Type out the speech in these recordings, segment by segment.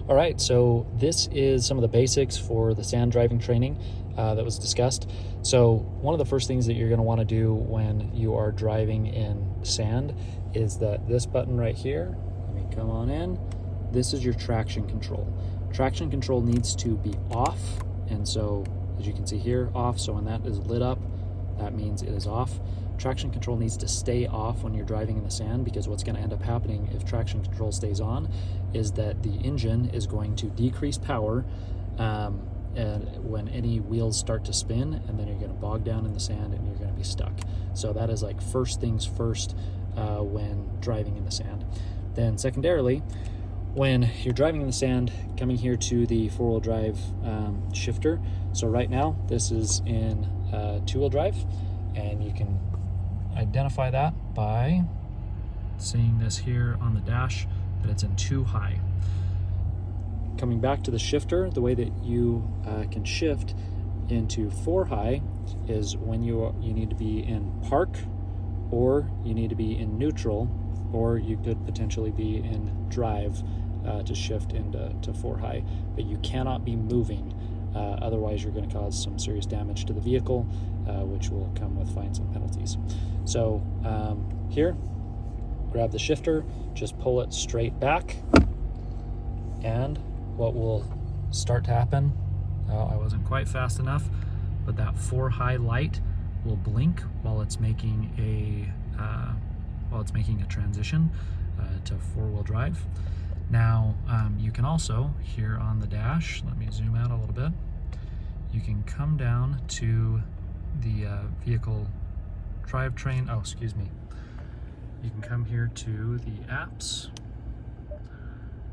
All right, so this is some of the basics for the sand driving training that was discussed. So one of the first things that you're going to want to do when you are driving in sand is that this button right here, let me come on in, this is your traction control. Traction control needs to be off, and so as you can see here, off, so when that is lit up, that means it is off. Traction control needs to stay off when you're driving in the sand, because what's going to end up happening if traction control stays on is that the engine is going to decrease power and when any wheels start to spin, and then you're going to bog down in the sand and you're going to be stuck. So that is like first things first when driving in the sand. Then secondarily, when you're driving in the sand, coming here to the four-wheel drive shifter. So right now this is in two-wheel drive, and you can identify that by seeing this here on the dash that it's in 2 high. Coming back to the shifter, the way that you can shift into 4 high is when you need to be in park, or you need to be in neutral, or you could potentially be in drive to shift into 4 high, but you cannot be moving. Otherwise you're going to cause some serious damage to the vehicle, which will come with fines and penalties. So here, grab the shifter, just pull it straight back, and what will start to happen, I wasn't quite fast enough, but that 4 high light will blink while it's making a transition to 4-wheel drive. Now you can also, here on the dash, let me zoom out a little bit, you can come down to the vehicle drivetrain, you can come here to the apps,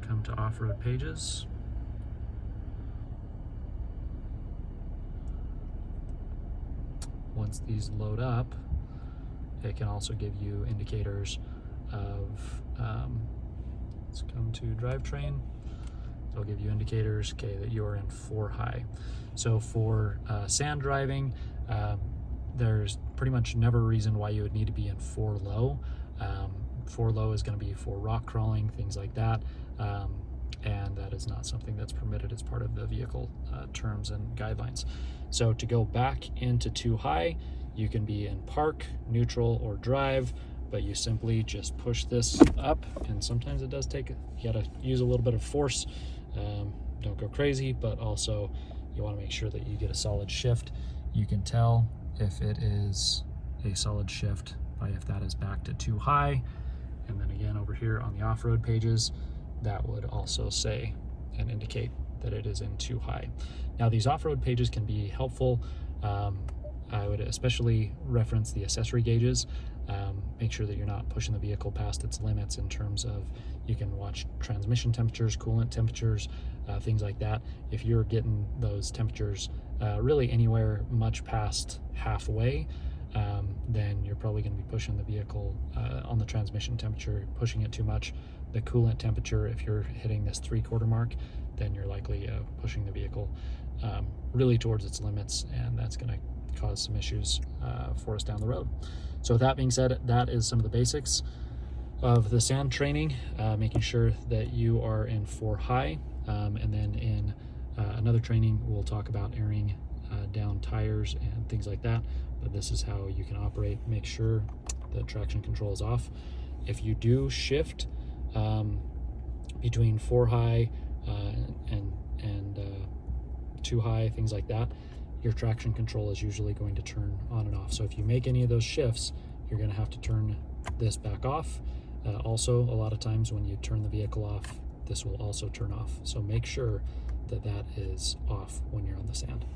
come to off-road pages, once these load up, it can also give you indicators of let's come to drivetrain. It'll give you indicators, okay, that you're in 4 high. So for sand driving, there's pretty much never a reason why you would need to be in 4 low. 4 low is going to be for rock crawling, things like that, and that is not something that's permitted as part of the vehicle terms and guidelines. So to go back into 2 high, you can be in park, neutral, or drive, but you simply just push this up, and sometimes it does take, you gotta use a little bit of force. Don't go crazy, but also you want to make sure that you get a solid shift. You can tell if it is a solid shift by if that is back to 2 high, and then again over here on the off-road pages, that would also say and indicate that it is in 2 high. Now these off-road pages can be helpful. I would especially reference the accessory gauges. Make sure that you're not pushing the vehicle past its limits in terms of, you can watch transmission temperatures, coolant temperatures, things like that. If you're getting those temperatures really anywhere much past halfway, then you're probably going to be pushing the vehicle on the transmission temperature, pushing it too much. The coolant temperature, if you're hitting this 3/4 mark, then you're likely pushing the vehicle really towards its limits, and that's going to cause some issues for us down the road. So with that being said, that is some of the basics of the sand training, making sure that you are in 4 high, and then in another training we'll talk about airing down tires and things like that, but this is how you can operate. Make sure that traction control is off. If you do shift between 4 high and 2 high, things like that, your traction control is usually going to turn on and off. So if you make any of those shifts, you're going to have to turn this back off. Also, a lot of times when you turn the vehicle off, this will also turn off. So make sure that that is off when you're on the sand.